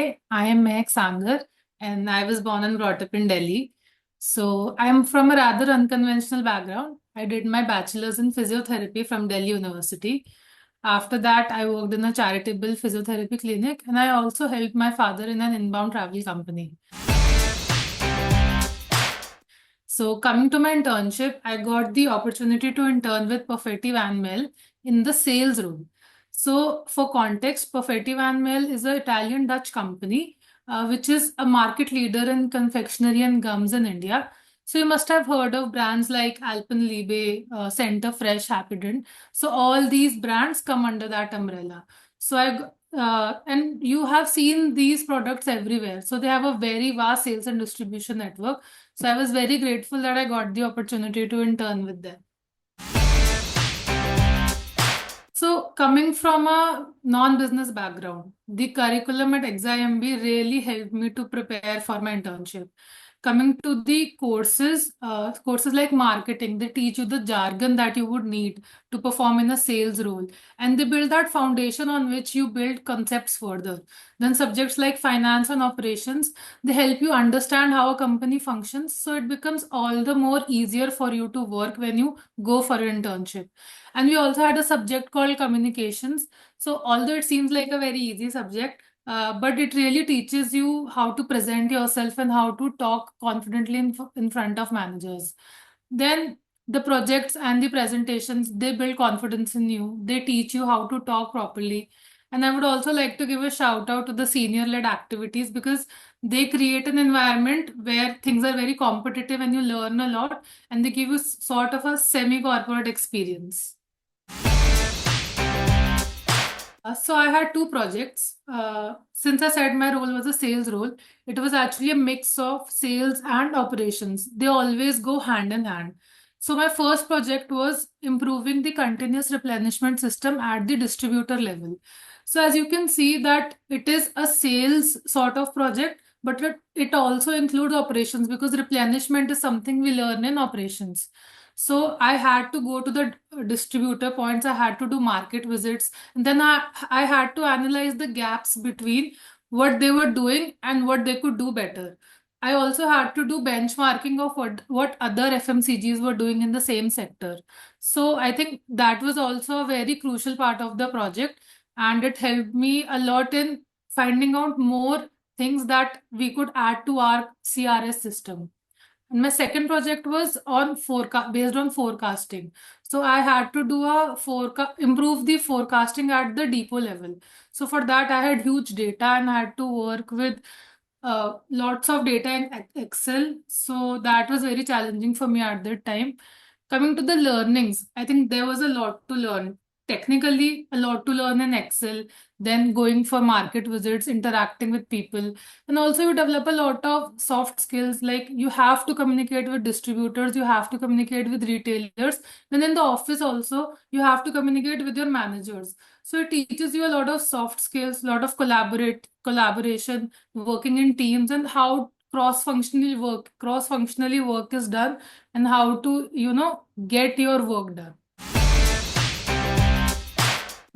Hi, I am Mehak Sangar, and I was born and brought up in Delhi. So I am from a rather unconventional background. I did my bachelor's in physiotherapy from Delhi University. After that, I worked in a charitable physiotherapy clinic, and I also helped my father in an inbound travel company. So coming to my internship, I got the opportunity to intern with Perfetti Van Mel in the sales role. So for context, Perfetti Van Mel is an Italian-Dutch company, which is a market leader in confectionery and gums in India. So you must have heard of brands like Alpenliebe, Center Fresh, Happydent. So all these brands come under that umbrella. And you have seen these products everywhere. So they have a very vast sales and distribution network. So I was very grateful that I got the opportunity to intern with them. So coming from a non-business background, the curriculum at XIM really helped me to prepare for my internship. Coming to the courses like marketing, they teach you the jargon that you would need to perform in a sales role, and they build that foundation on which you build concepts further. Then subjects like finance and operations, they help you understand how a company functions, so it becomes all the more easier for you to work when you go for an internship. And we also had a subject called communications. So although it seems like a very easy subject, but it really teaches you how to present yourself and how to talk confidently in front of managers. Then the projects and the presentations, they build confidence in you. They teach you how to talk properly. And I would also like to give a shout out to the senior led activities because they create an environment where things are very competitive and you learn a lot, and they give you sort of a semi corporate experience. So I had two projects. Since I said my role was a sales role, it was actually a mix of sales and operations. They always go hand in hand. So my first project was improving the continuous replenishment system at the distributor level. So as you can see that it is a sales sort of project, but it also includes operations because replenishment is something we learn in operations. So I had to go to the distributor points, I had to do market visits, and then I had to analyze the gaps between what they were doing and what they could do better. I also had to do benchmarking of what other FMCGs were doing in the same sector. So I think that was also a very crucial part of the project, and it helped me a lot in finding out more things that we could add to our CRS system. And my second project was on forecast based on forecasting. So I had to do a forecast, improve the forecasting at the depot level. So for that, I had huge data and I had to work with lots of data in Excel. So that was very challenging for me at that time. Coming to the learnings, I think there was a lot to learn. Technically, a lot to learn in Excel, then going for market visits, interacting with people, and also you develop a lot of soft skills like you have to communicate with distributors, you have to communicate with retailers, and in the office also you have to communicate with your managers. So it teaches you a lot of soft skills, a lot of collaboration, working in teams, and how cross functionally work is done, and how to get your work done.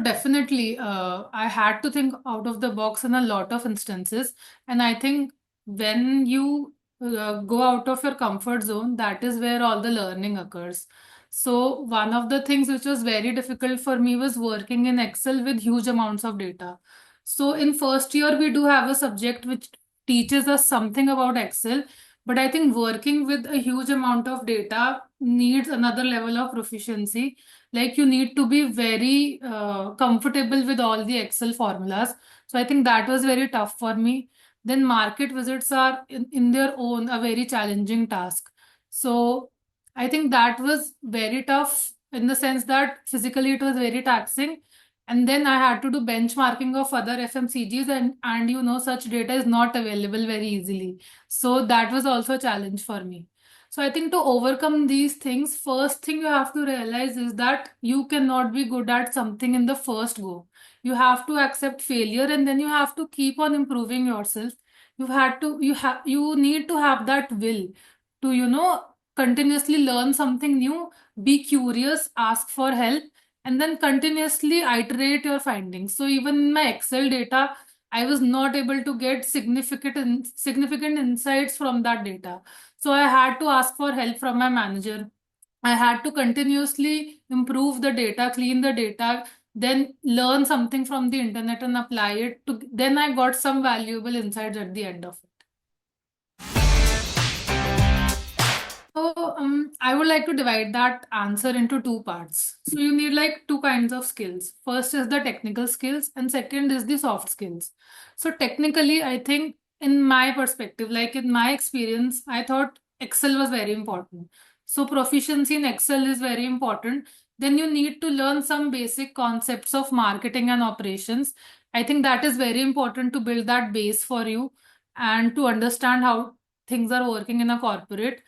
Definitely, I had to think out of the box in a lot of instances. And I think when you go out of your comfort zone, that is where all the learning occurs. So, one of the things which was very difficult for me was working in Excel with huge amounts of data. So, in first year, we do have a subject which teaches us something about Excel. But I think working with a huge amount of data needs another level of proficiency, like you need to be very comfortable with all the Excel formulas. So I think that was very tough for me. Then market visits are in their own a very challenging task. So I think that was very tough in the sense that physically it was very taxing. And then I had to do benchmarking of other FMCGs, and such data is not available very easily. So that was also a challenge for me. So I think to overcome these things, first thing you have to realize is that you cannot be good at something in the first go. You have to accept failure and then you have to keep on improving yourself. You need to have that will to, continuously learn something new, be curious, ask for help, and then continuously iterate your findings. So even in my Excel data, I was not able to get significant insights from that data. So I had to ask for help from my manager. I had to continuously improve the data, clean the data, then learn something from the internet and apply it to, then I got some valuable insights at the end of it. So, I would like to divide that answer into two parts. So, you need like two kinds of skills. First is the technical skills, and second is the soft skills. So, technically, I think in my perspective, like in my experience, I thought Excel was very important. So, proficiency in Excel is very important. Then, you need to learn some basic concepts of marketing and operations. I think that is very important to build that base for you and to understand how things are working in a corporate.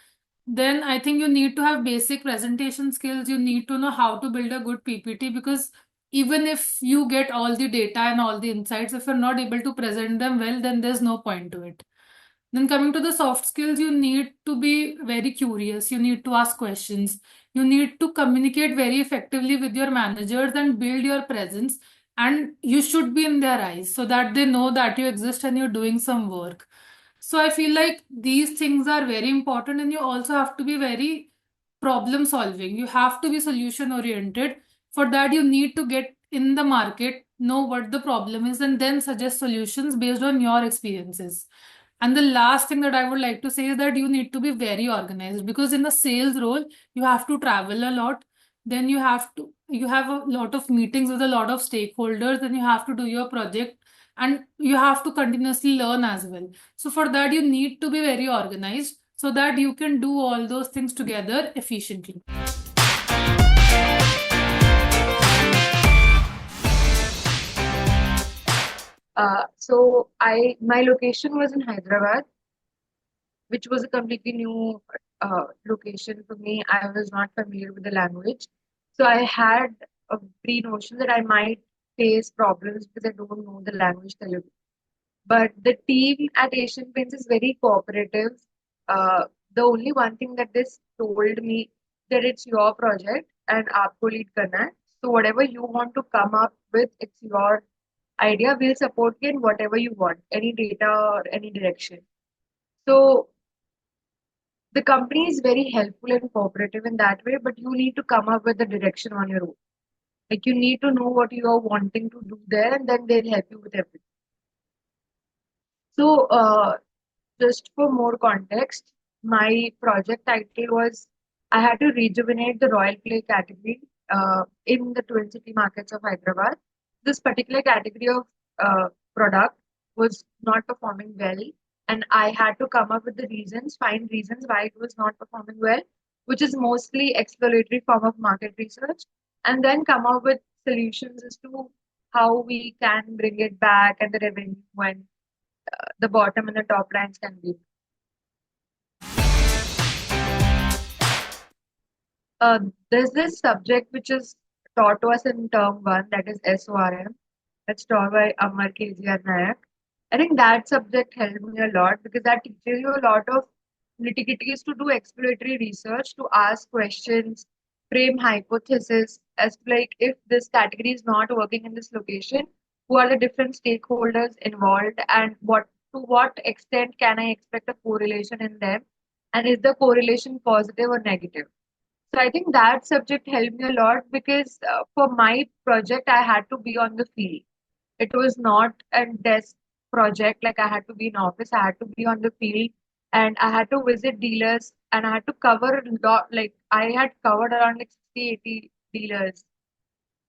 Then I think you need to have basic presentation skills. You need to know how to build a good PPT, because even if you get all the data and all the insights, if you're not able to present them well, then there's no point to it. Then coming to the soft skills, you need to be very curious. You need to ask questions. You need to communicate very effectively with your managers and build your presence. And you should be in their eyes so that they know that you exist and you're doing some work. So I feel like these things are very important, and you also have to be very problem solving. You have to be solution oriented. For that, you need to get in the market, know what the problem is, and then suggest solutions based on your experiences. And the last thing that I would like to say is that you need to be very organized, because in a sales role, you have to travel a lot. Then you have a lot of meetings with a lot of stakeholders, and you have to do your project, and you have to continuously learn as well. So for that, you need to be very organized so that you can do all those things together efficiently. So my location was in Hyderabad, which was a completely new location for me. I was not familiar with the language, so I had a pre-notion that I might face problems because I don't know the language Telugu. But the team at Asian Paints is very cooperative. The only one thing that this told me that it's your project and aapko lead karna hai. So whatever you want to come up with, it's your idea. We'll support you in whatever you want, any data or any direction. So the company is very helpful and cooperative in that way, but you need to come up with the direction on your own. Like you need to know what you are wanting to do there, and then they'll help you with everything. So, just for more context, my project title was I had to rejuvenate the Royal Play category in the Twin City markets of Hyderabad. This particular category of product was not performing well, and I had to come up with the reasons, find reasons why it was not performing well, which is mostly exploratory form of market research, and then come up with solutions as to how we can bring it back and the revenue and the bottom and the top lines can be. There's this subject which is taught to us in term one, that is SORM. That's taught by Amar KG and Nayak. I think that subject helped me a lot because that teaches you a lot of nitty-gritties to do exploratory research, to ask questions, frame hypothesis as to like if this category is not working in this location, who are the different stakeholders involved and what to what extent can I expect a correlation in them, and is the correlation positive or negative? So I think that subject helped me a lot because for my project I had to be on the field. It was not a desk project like I had to be in office. I had to be on the field and I had to visit dealers and I had to cover a lot. Like I had covered around like 60, 80 dealers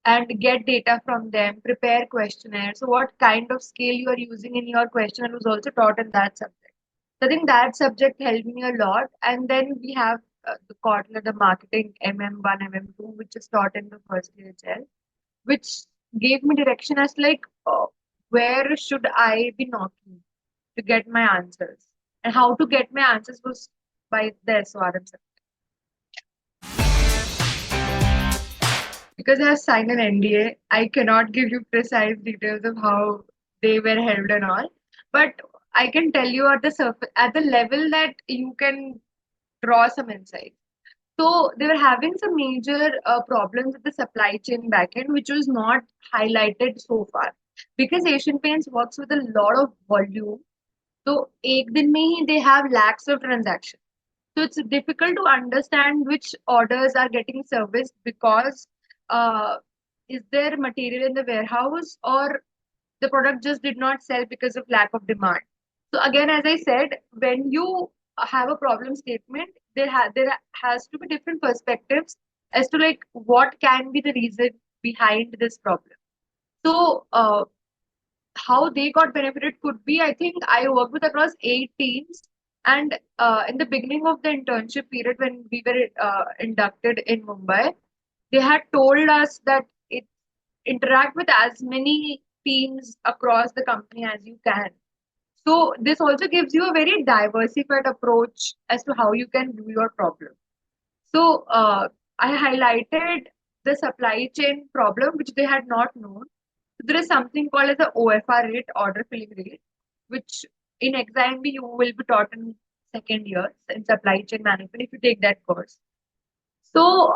and get data from them, prepare questionnaires. So what kind of scale you are using in your questionnaire was also taught in that subject. So I think that subject helped me a lot. And then we have the Kotler, the marketing MM1, MM2, which is taught in the first year itself, which gave me direction as like where should I be knocking to get my answers, and how to get my answers was by the SORM subject. Because I have signed an NDA, I cannot give you precise details of how they were held and all. But I can tell you at the surface, at the level that you can draw some insight. So they were having some major problems with the supply chain backend, which was not highlighted so far. because Asian Paints works with a lot of volume. So एक दिन में ही they have lakhs of transactions. So it's difficult to understand which orders are getting serviced because uh, is there material in the warehouse or the product just did not sell because of lack of demand. So again, as I said, when you have a problem statement, there has to be different perspectives as to like what can be the reason behind this problem. So how they got benefited could be, I think I worked with across 8 teams. And in the beginning of the internship period, when we were inducted in Mumbai, they had told us that it interact with as many teams across the company as you can. So this also gives you a very diversified approach as to how you can do your problem. So I highlighted the supply chain problem, which they had not known. There is something called as the OFR rate, order filling rate, which in XIM you will be taught in second year in supply chain management if you take that course. So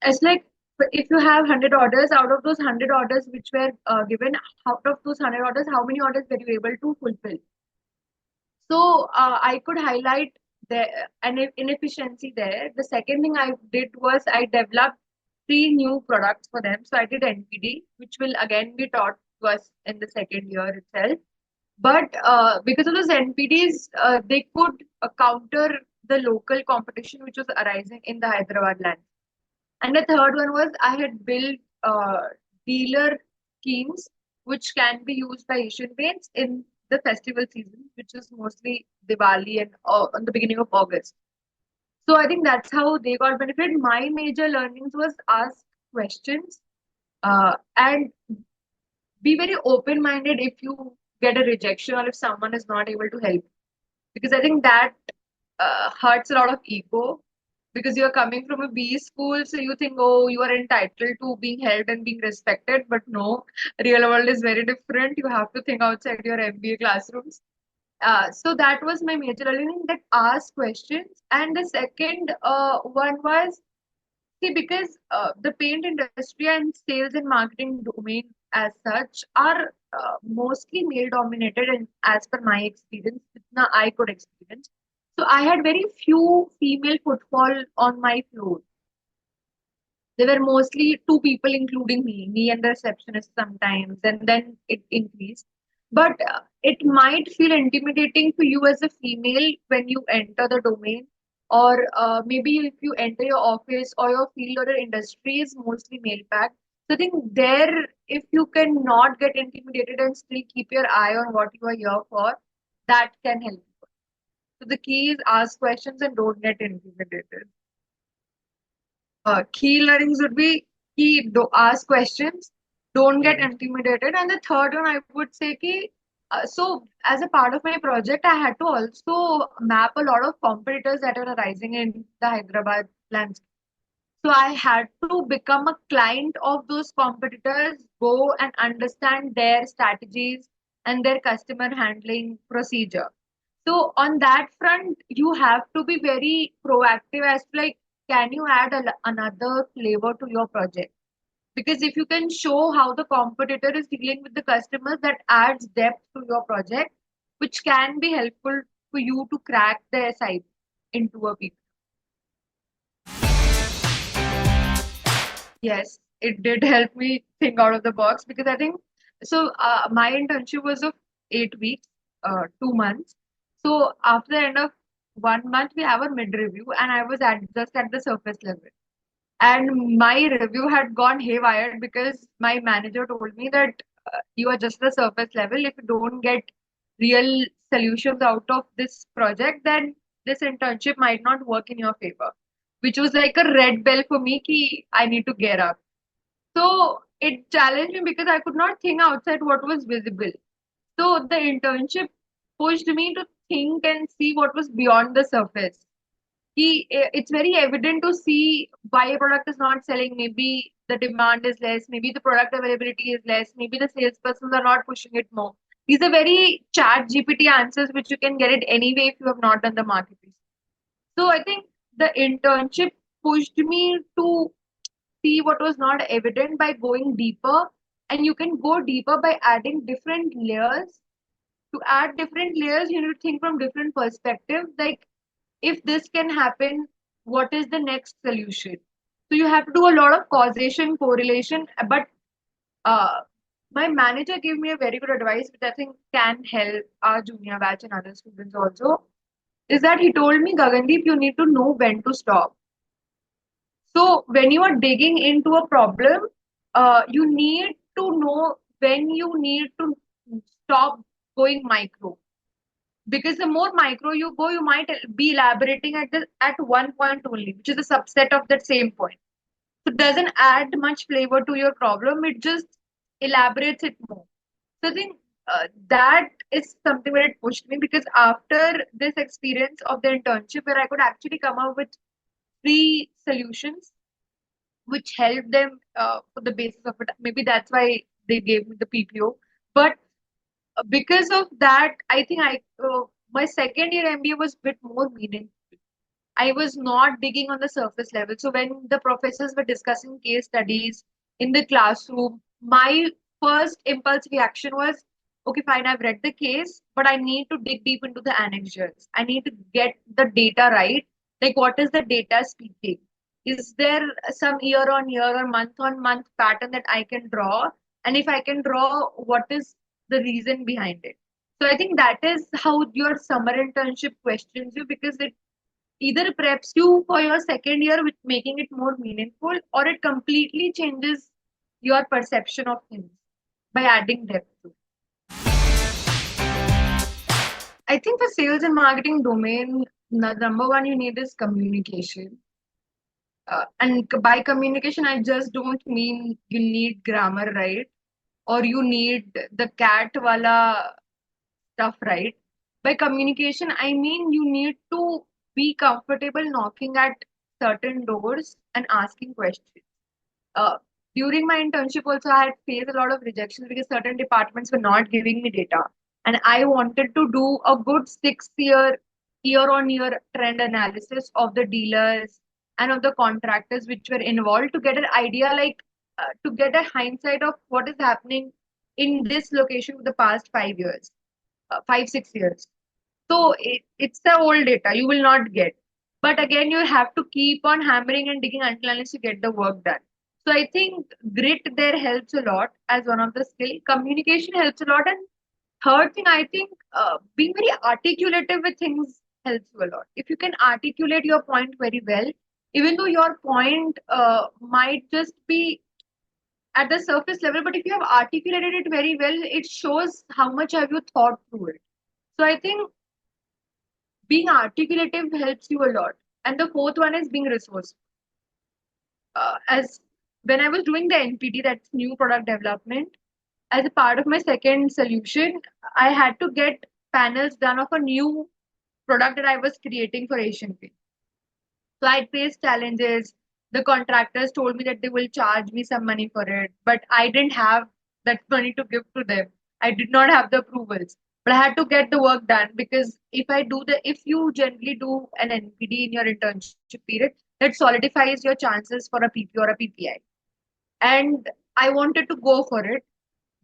it's like if you have 100 orders, out of those 100 orders which were given, out of those 100 orders, how many orders were you able to fulfill? So I could highlight the an inefficiency there. The second thing I did was I developed three new products for them. So I did NPD, which will again be taught to us in the second year itself. But because of those NPDs, they could counter the local competition which was arising in the Hyderabad land. And the third one was I had built dealer schemes which can be used by Asian Paints in the festival season, which is mostly Diwali and on the beginning of August. So I think that's how they got benefit. My major learnings was ask questions and be very open-minded if you get a rejection or if someone is not able to help. Because I think that hurts a lot of ego because you're coming from a B school, so you think, oh, you are entitled to being held and being respected. But no, real world is very different. You have to think outside your MBA classrooms. So that was my major learning that ask questions. And the second one was see, because the paint industry and sales and marketing domain as such are mostly male dominated, and as per my experience, now I could experience. So I had very few female footfall on my floor. There were mostly two people, including me and the receptionist sometimes, and then it increased. But it might feel intimidating for you as a female when you enter the domain, or maybe if you enter your office or your field or your industry is mostly male packed. So I think there, if you can not get intimidated and still keep your eye on what you are here for, that can help you. So the key is ask questions and don't get intimidated. Key learnings would be key do ask questions, don't get intimidated, and the third one I would say ki, so as a part of my project I had to also map a lot of competitors that are arising in the Hyderabad landscape. So I had to become a client of those competitors, go and understand their strategies and their customer handling procedure. So on that front, you have to be very proactive as to like, can you add another flavor to your project? Because if you can show how the competitor is dealing with the customers, that adds depth to your project, which can be helpful for you to crack their side into a people. Yes, it did help me think out of the box because I think so. My internship was of 8 weeks, 2 months. So after the end of 1 month, we have a mid review, and I was at just at the surface level. And my review had gone haywire because my manager told me that you are just the surface level. If you don't get real solutions out of this project, then this internship might not work in your favor, which was like a red bell for me ki I need to get up. So it challenged me because I could not think outside what was visible. So the internship pushed me to think and see what was beyond the surface. It's very evident to see why a product is not selling. Maybe the demand is less, maybe the product availability is less, maybe the salespersons are not pushing it more. These are very chat GPT answers which you can get it anyway if you have not done the market research. So I think the internship pushed me to see what was not evident by going deeper and you can go deeper by adding different layers. To add different layers, you need to think from different perspectives. Like, if this can happen, what is the next solution? So you have to do a lot of causation, correlation. But uh, my manager gave me a very good advice, which I think can help our junior batch and other students also. Is that he told me, Gagandeep, you need to know when to stop. So when you are digging into a problem, you need to know when you need to stop going micro. Because the more micro you go, you might be elaborating at one point only, which is a subset of that same point. So it doesn't add much flavor to your problem. It just elaborates it more. So I think that is something where it pushed me, because after this experience of the internship, where I could actually come up with three solutions which helped them for the basis of it. Maybe that's why they gave me the PPO. But because of that, I think my second year MBA was a bit more meaningful. I was not digging on the surface level. So when the professors were discussing case studies in the classroom, my first impulse reaction was, okay, fine, I've read the case, but I need to dig deep into the annexures. I need to get the data right. Like, what is the data speaking? Is there some year on year or month on month pattern that I can draw? And if I can draw, what is the reason behind it? So I think that is how your summer internship questions you, because it either preps you for your second year with making it more meaningful, or it completely changes your perception of things by adding depth to it. I think for sales and marketing domain, the number one you need is communication. And by communication, I just don't mean you need grammar right, or you need the cat wala stuff right. By communication, I mean you need to be comfortable knocking at certain doors and asking questions. Uh, During my internship, also, I had faced a lot of rejections because certain departments were not giving me data. And I wanted to do a good 6 year, year on year trend analysis of the dealers and of the contractors which were involved, to get an idea, like to get a hindsight of what is happening in this location for the past 5 years, 5, 6 years. So it's the old data you will not get. But again, you have to keep on hammering and digging until unless you get the work done. So I think grit there helps a lot as one of the skill. Communication helps a lot. And third thing, I think being very articulative with things helps you a lot. If you can articulate your point very well, even though your point might just be at the surface level, but if you have articulated it very well, it shows how much have you thought through it. So I think being articulative helps you a lot. And the fourth one is being resourceful. As when I was doing the NPD, that's new product development, as a part of my second solution, I had to get panels done of a new product that I was creating for Asian Paint. So I faced challenges. The contractors told me that they will charge me some money for it, but I didn't have that money to give to them. I did not have the approvals, but I had to get the work done, because if you generally do an NPD in your internship period, that solidifies your chances for a PP or a PPI. And I wanted to go for it,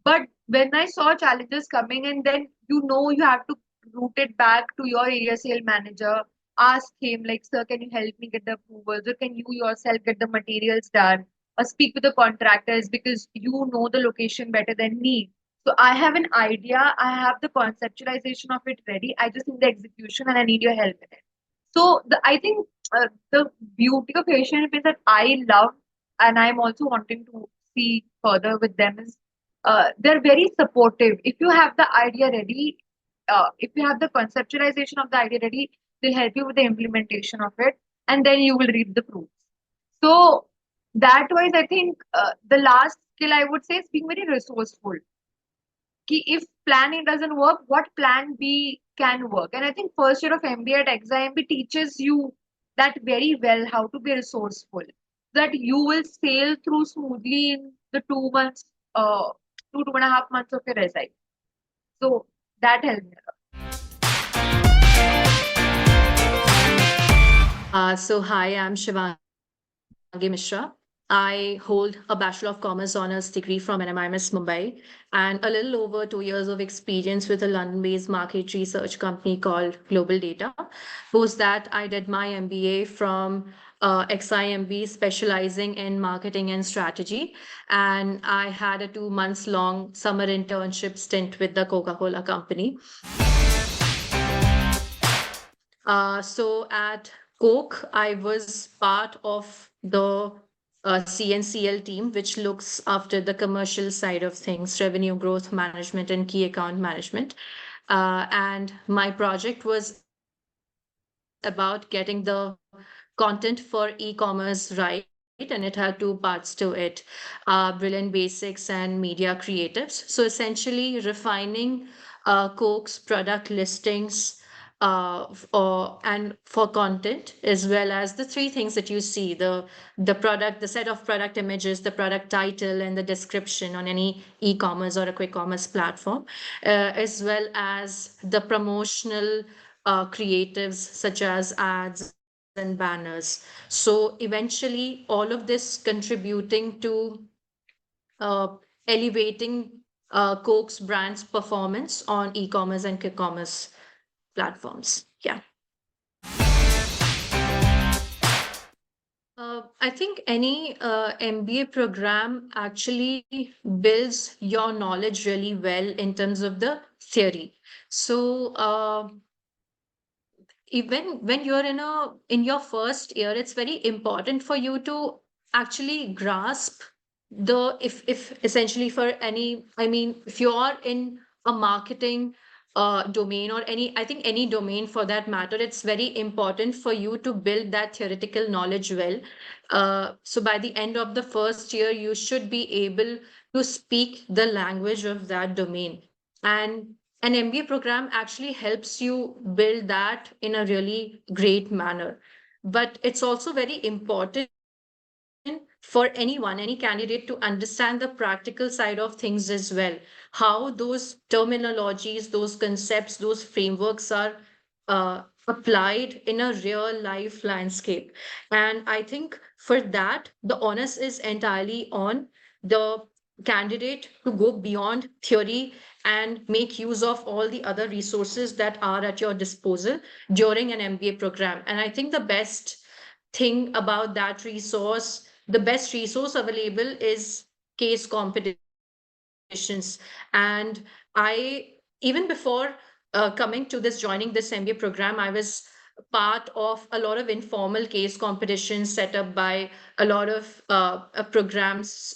but when I saw challenges coming, and then you have to route it back to your area sale manager, ask him, like, sir, can you help me get the approvals? Or can you yourself get the materials done? Or speak with the contractors, because you know the location better than me. So I have an idea, I have the conceptualization of it ready. I just need the execution and I need your help in it. So I think the beauty of Asian is that I love, and I'm also wanting to see further with them, is they're very supportive. If you have the idea ready, if you have the conceptualization of the idea ready, they'll help you with the implementation of it, and then you will reap the fruits. So that wise, I think the last skill I would say is being very resourceful. If plan A doesn't work, what plan B can work? And I think first year of MBA at XIM teaches you that very well, how to be resourceful, that you will sail through smoothly in the 2 months, 2.5 months of your SI. So that helped me a lot. So hi, I'm Shivangi Mishra. I hold a Bachelor of Commerce honors degree from NMIMS Mumbai and a little over 2 years of experience with a London-based market research company called Global Data. Post that, I did my MBA from XIMB, specializing in marketing and strategy. And I had a 2 months long summer internship stint with the Coca-Cola company. So at Coke, I was part of the CNCL team, which looks after the commercial side of things, revenue growth management and key account management. And my project was about getting the content for e-commerce right, and it had two parts to it: brilliant basics and media creatives. So essentially refining Coke's product listings and for content, as well as the three things that you see: the product, the set of product images, the product title, and the description on any e-commerce or a quick commerce platform, as well as the promotional creatives such as ads and banners. So eventually, all of this contributing to uh, elevating Coke's brand's performance on e-commerce and quick commerce platforms. Yeah. I think any MBA program actually builds your knowledge really well in terms of the theory. So even when you're in your first year, it's very important for you to actually grasp the if essentially for any, I mean, if you are in a marketing domain, or any, I think any domain for that matter, it's very important for you to build that theoretical knowledge well. So by the end of the first year, you should be able to speak the language of that domain. And an MBA program actually helps you build that in a really great manner. But it's also very important for anyone, any candidate, to understand the practical side of things as well. How those terminologies, those concepts, those frameworks are applied in a real life landscape. And I think for that, the onus is entirely on the candidate to go beyond theory and make use of all the other resources that are at your disposal during an MBA program. And I think the best thing about that resource, the best resource available, is case competitions. And even before coming to this, joining this MBA program, I was part of a lot of informal case competitions set up by a lot of programs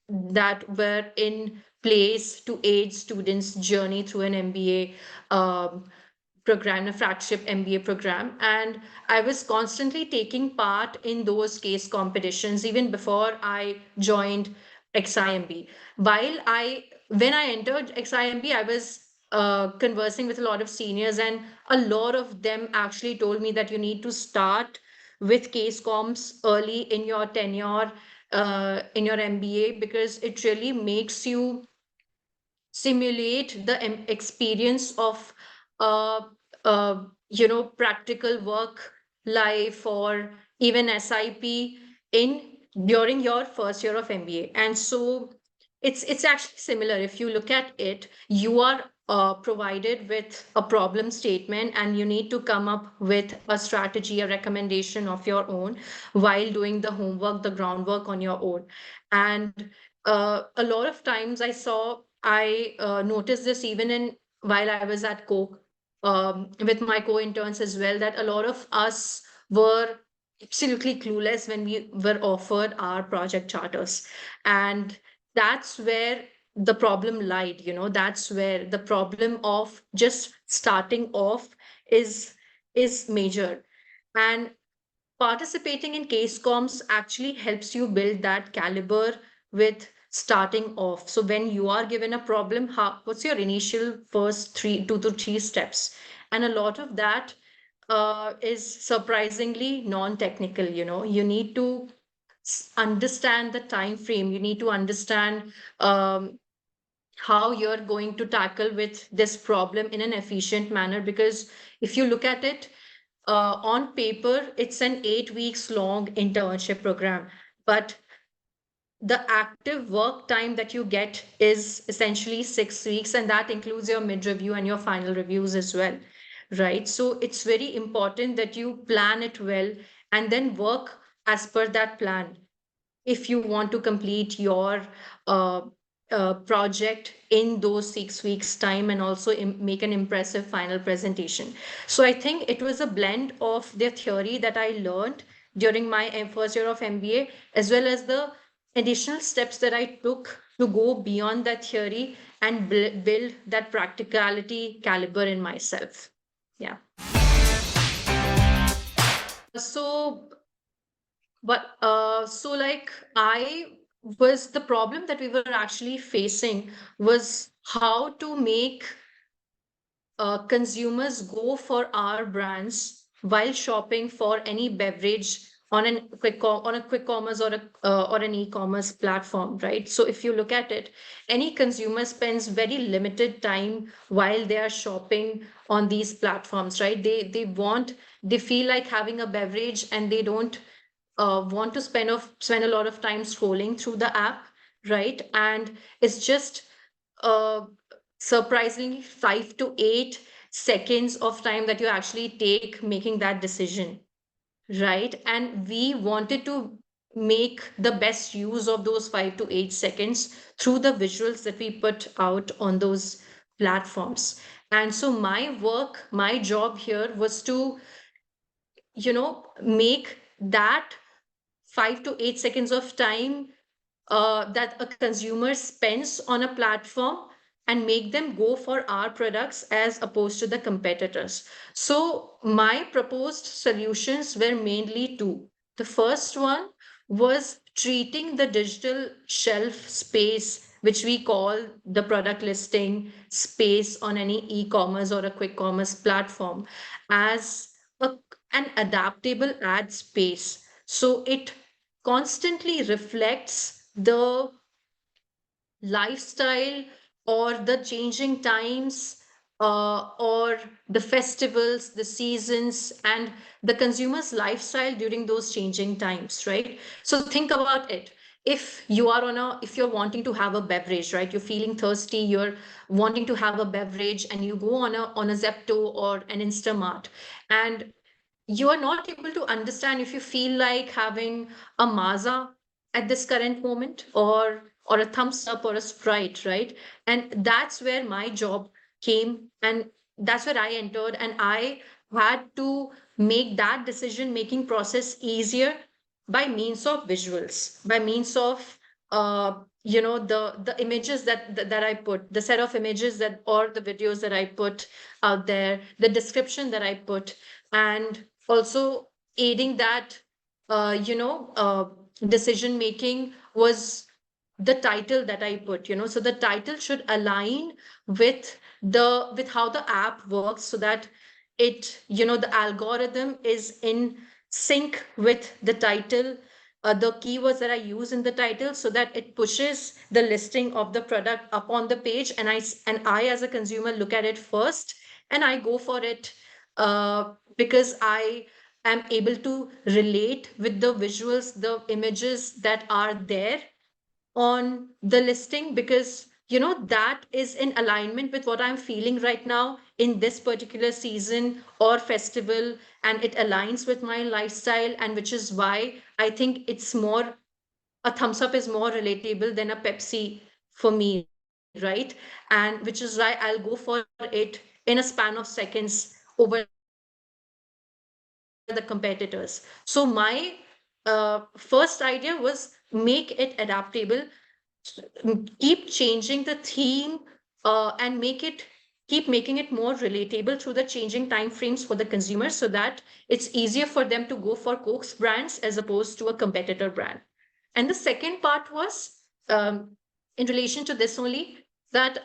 that were in place to aid students' journey through an MBA program, a flagship MBA program. And I was constantly taking part in those case competitions even before I joined XIMB. When I entered XIMB, I was conversing with a lot of seniors, and a lot of them actually told me that you need to start with case comps early in your tenure in your MBA, because it really makes you simulate the experience of uh, practical work life, or even SIP in during your first year of MBA. And so it's actually similar. If you look at it, you are provided with a problem statement, and you need to come up with a strategy, a recommendation of your own, while doing the homework, the groundwork on your own. And a lot of times I noticed this even in while I was at Coke, with my co-interns as well, that a lot of us were absolutely clueless when we were offered our project charters. And that's where the problem lied, that's where the problem of just starting off is major. And participating in case comps actually helps you build that caliber with starting off. So when you are given a problem, what's your initial first 2 to 3 steps? And a lot of that is surprisingly non-technical. You need to understand the time frame. You need to understand how you're going to tackle with this problem in an efficient manner. Because if you look at it, on paper, it's an 8 weeks long internship program. But the active work time that you get is essentially 6 weeks, and that includes your mid review and your final reviews as well, right? So it's very important that you plan it well and then work as per that plan if you want to complete your uh, project in those 6 weeks time, and also make an impressive final presentation. So I think it was a blend of the theory that I learned during my first year of MBA, as well as the additional steps that I took to go beyond that theory and build that practicality caliber in myself. Yeah. So so like I was the problem that we were actually facing was how to make consumers go for our brands while shopping for any beverage on on a quick commerce or an e-commerce platform, right? So if you look at it, any consumer spends very limited time while they are shopping on these platforms, right? They feel like having a beverage, and they don't want to spend a lot of time scrolling through the app, right? And it's just uh, surprisingly 5 to 8 seconds of time that you actually take making that decision, right? And we wanted to make the best use of those 5 to 8 seconds through the visuals that we put out on those platforms. And so my job here was to, make that 5 to 8 seconds of time that a consumer spends on a platform and make them go for our products as opposed to the competitors. So my proposed solutions were mainly two. The first one was treating the digital shelf space, which we call the product listing space on any e-commerce or a quick commerce platform, as a, an adaptable ad space. So it constantly reflects the lifestyle or the changing times, or the festivals, the seasons, and the consumer's lifestyle during those changing times, right? So think about it. If you're wanting to have a beverage, right? You're feeling thirsty, you're wanting to have a beverage, and you go on a Zepto or an Instamart, and you are not able to understand if you feel like having a Maza at this current moment, or a thumbs up or a Sprite, right? And that's where my job came, and that's where I entered, and I had to make that decision making process easier by means of visuals, by means of the images that I put, the set of images that, or the videos that I put out there, the description that I put, and also aiding that decision making was the title that I put. So the title should align with how the app works, so that the algorithm is in sync with the title, the keywords that I use in the title, so that it pushes the listing of the product up on the page, and I as a consumer look at it first, and I go for it, because I am able to relate with the visuals, the images that are there on the listing, because that is in alignment with what I'm feeling right now in this particular season or festival, and it aligns with my lifestyle, and which is why I think a thumbs up is more relatable than a Pepsi for me, right? And which is why I'll go for it in a span of seconds over the competitors. So my first idea was make it adaptable, keep changing the theme, and keep making it more relatable through the changing time frames for the consumers, so that it's easier for them to go for Coke's brands as opposed to a competitor brand. And the second part was, in relation to this only, that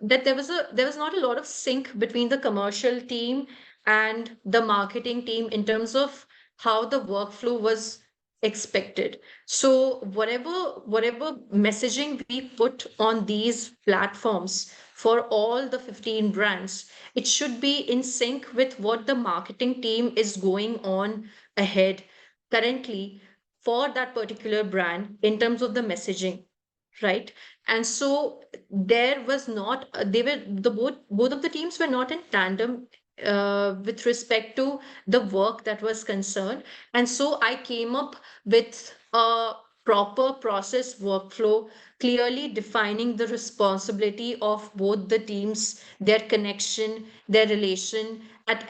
there was not a lot of sync between the commercial team and the marketing team in terms of how the workflow was expected. So whatever messaging we put on these platforms for all the 15 brands, it should be in sync with what the marketing team is going on ahead currently for that particular brand in terms of the messaging, right? And so there was not they were the both of the teams were not in tandem with respect to the work that was concerned. And so I came up with a proper process workflow, clearly defining the responsibility of both the teams, their connection, their relation at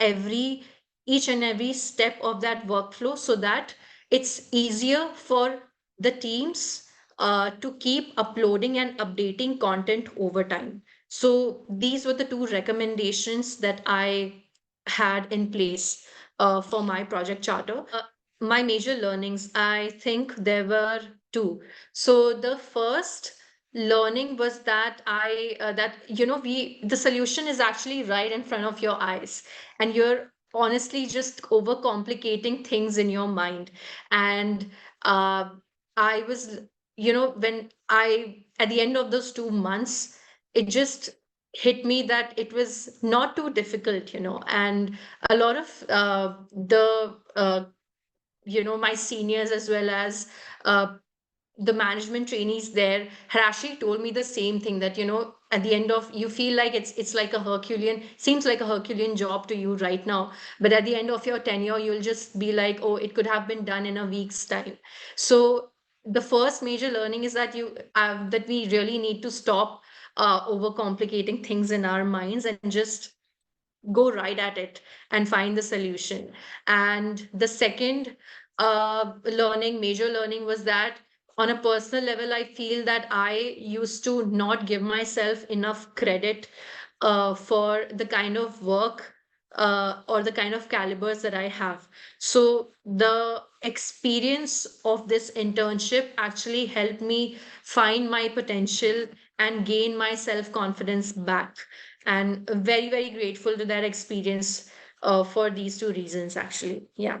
each and every step of that workflow, so that it's easier for the teams to keep uploading and updating content over time. So these were the two recommendations that I had in place for my project charter. My major learnings, I think there were two. So the first learning was that the solution is actually right in front of your eyes, and you're honestly just overcomplicating things in your mind. And uh, I was, when I, at the end of those 2 months, it just hit me that it was not too difficult, and a lot of my seniors, as well as uh, the management trainees there, had actually told me the same thing, that at the end of, you feel like it's like a Herculean, seems like a Herculean job to you right now, but at the end of your tenure you'll just be like, oh, it could have been done in a week's time. So the first major learning is that we really need to stop overcomplicating things in our minds and just go right at it and find the solution. And the second major learning, was that on a personal level, I feel that I used to not give myself enough credit for the kind of work or the kind of calibers that I have. So the experience of this internship actually helped me find my potential and gain my self confidence back. And very, very grateful to that experience for these two reasons, actually. Yeah.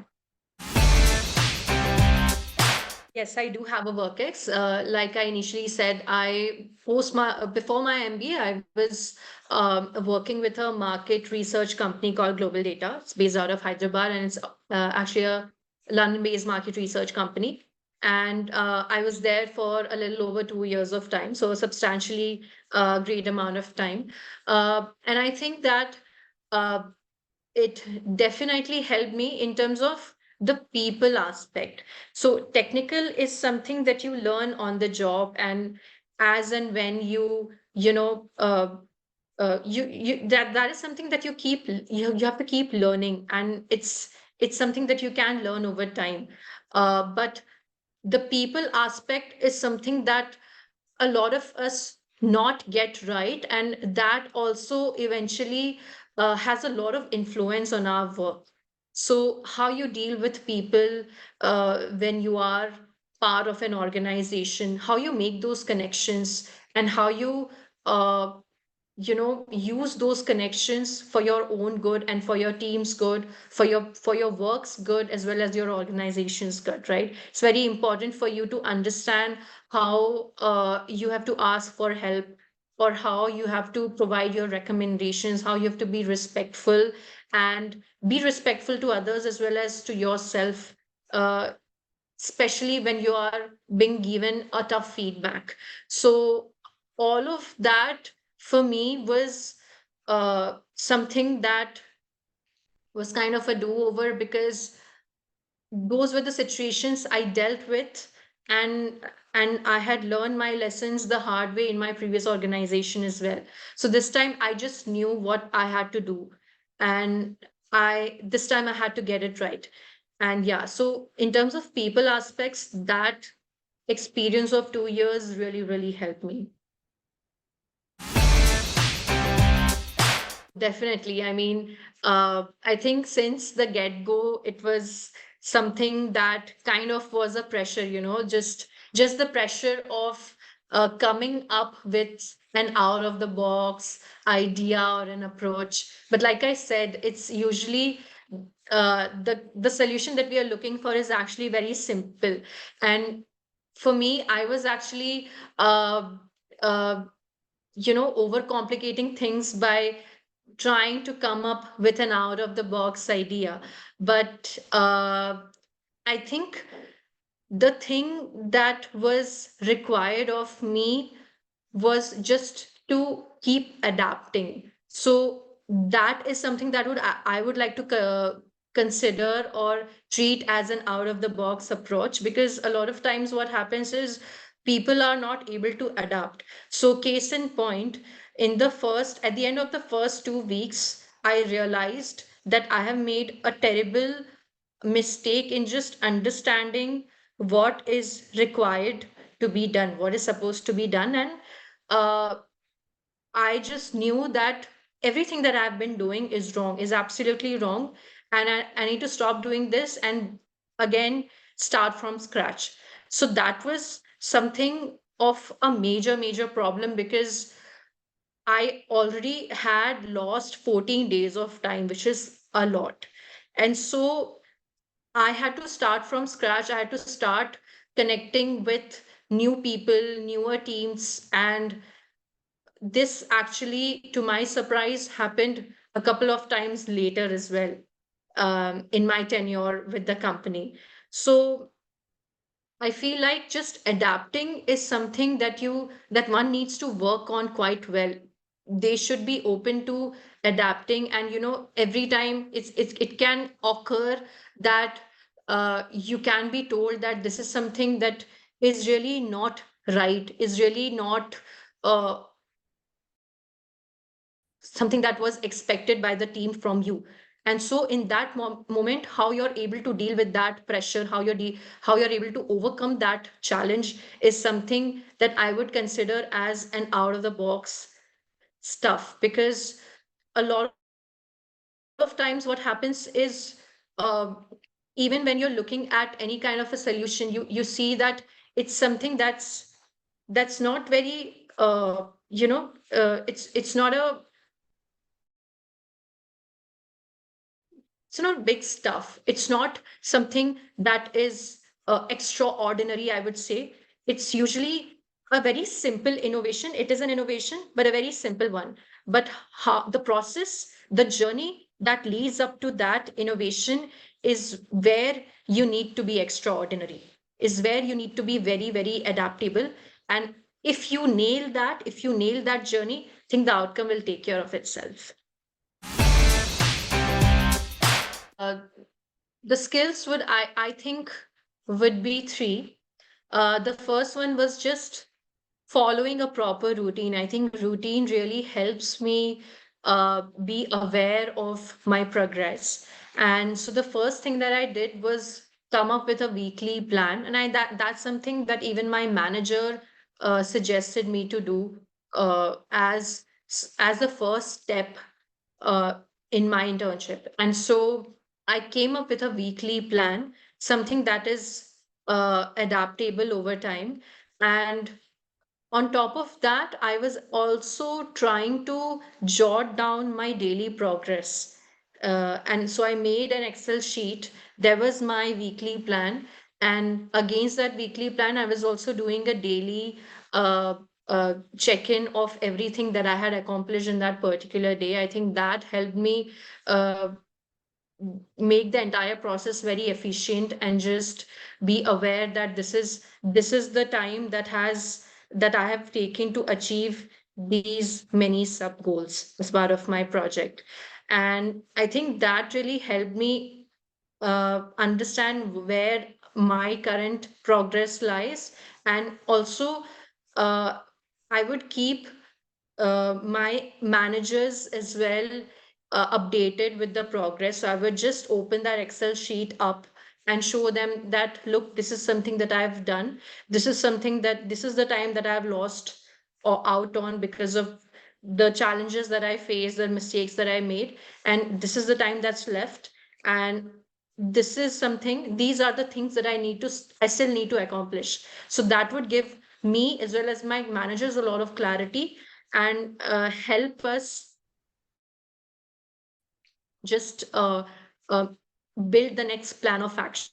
Yes, I do have a work ex. Like I initially said, before my MBA, I was working with a market research company called Global Data. It's based out of Hyderabad, and it's actually a London-based market research company. And I was there for a little over 2 years of time, so a substantially great amount of time. And I think that uh, it definitely helped me in terms of the people aspect. So technical is something that you learn on the job, and as and when you know you that is something that you have to keep learning, and it's something that you can learn over time. But the people aspect is something that a lot of us not get right, and that also eventually has a lot of influence on our work. So how you deal with people when you are part of an organization, how you make those connections, and how you uh, use those connections for your own good and for your team's good, for your work's good, as well as your organization's good, right? It's very important for you to understand how you have to ask for help, or how you have to provide your recommendations, how you have to be respectful, and be respectful to others as well as to yourself, uh, especially when you are being given a tough feedback. So all of that for me was something that was kind of a do-over, because those were the situations I dealt with, and I had learned my lessons the hard way in my previous organization as well. So this time I just knew what I had to do, and I this time I had to get it right. And yeah, so in terms of people aspects, that experience of 2 years really, really helped me. Definitely. I mean, I think since the get-go, it was something that kind of was a pressure, just the pressure of coming up with an out-of-the-box idea or an approach. But like I said, it's usually the solution that we are looking for is actually very simple. And for me, I was actually uh, uh, overcomplicating things by trying to come up with an out of the box idea. But I think the thing that was required of me was just to keep adapting. So that is something that I would like to consider or treat as an out of the box approach, because a lot of times what happens is people are not able to adapt. So case in point, at the end of the first 2 weeks, I realized that I have made a terrible mistake in just understanding what is required to be done, what is supposed to be done. And uh, I just knew that everything that I've been doing is wrong, is absolutely wrong. And I need to stop doing this and again start from scratch. So that was something of a major, major problem, because I already had lost 14 days of time, which is a lot. And so I had to start from scratch. I had to start connecting with new people, newer teams. And this actually, to my surprise, happened a couple of times later as well, in my tenure with the company. So I feel like just adapting is something that one needs to work on quite well. They should be open to adapting, and every time it can occur that you can be told that this is something that is really not right, is really not uh, something that was expected by the team from you. And so in that moment, how you're able to deal with that pressure, how you're able to overcome that challenge, is something that I would consider as an out of the box stuff. Because a lot of times what happens is, uh, even when you're looking at any kind of a solution, you see that it's something that's not very it's not big stuff. It's not something that is extraordinary, I would say. It's usually a very simple innovation. It is an innovation, but a very simple one. But how the process, the journey that leads up to that innovation, is where you need to be extraordinary, is where you need to be very, very adaptable. And if you nail that journey, I think the outcome will take care of itself. Uh, the skills I think would be three. The first one was just following a proper routine. I think routine really helps me be aware of my progress. And so the first thing that I did was come up with a weekly plan, and that's something that even my manager suggested me to do as the first step uh, in my internship. And so I came up with a weekly plan, something that is adaptable over time. And on top of that, I was also trying to jot down my daily progress. And so I made an Excel sheet. There was my weekly plan. And against that weekly plan, I was also doing a daily uh, check in of everything that I had accomplished in that particular day. I think that helped me uh, make the entire process very efficient, and just be aware that this is the time that I have taken to achieve these many sub goals as part of my project. And I think that really helped me understand where my current progress lies. And also, uh, I would keep my managers as well updated with the progress. So I would just open that Excel sheet up and show them that, look, this is something that I've done. This is the time that I've lost or out on because of the challenges that I faced, the mistakes that I made. And this is the time that's left. And these are the things that I still need to accomplish. So that would give me as well as my managers a lot of clarity, and help us just uh, build the next plan of action.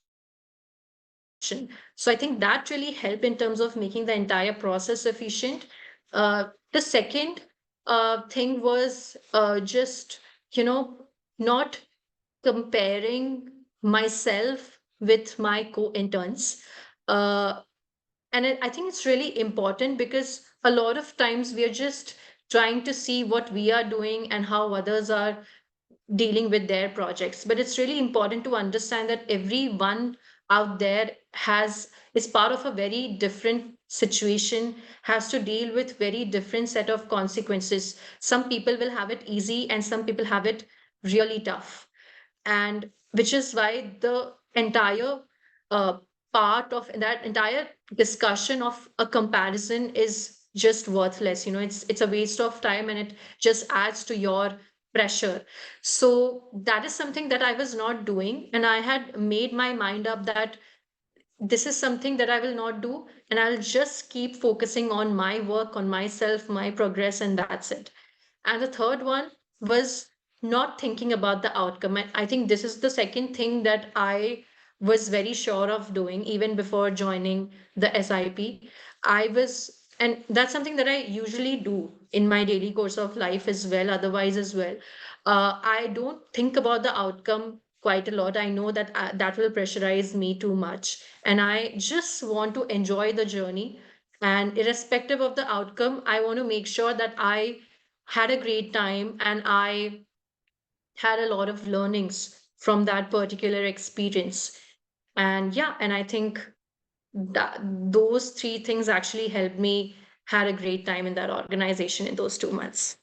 So I think that really helped in terms of making the entire process efficient. The second thing was just, not comparing myself with my co-interns. Uh, I think it's really important because a lot of times we are just trying to see what we are doing and how others are dealing with their projects. But it's really important to understand that everyone out there has is part of a very different situation, has to deal with very different set of consequences. Some people will have it easy and some people have it really tough, and which is why the entire uh, part of that entire discussion of a comparison is just worthless. It's a waste of time, and it just adds to your pressure. So that is something that I was not doing, and I had made my mind up that this is something that I will not do, and I'll just keep focusing on my work, on myself, my progress, and that's it. And the third one was not thinking about the outcome. And I think this is the second thing that I was very sure of doing even before joining the SIP. And that's something that I usually do in my daily course of life as well, otherwise as well. I don't think about the outcome quite a lot. I know that that will pressurize me too much. And I just want to enjoy the journey. And irrespective of the outcome, I want to make sure that I had a great time and I had a lot of learnings from that particular experience. And yeah, and I think that those three things actually helped me had a great time in that organization in those 2 months.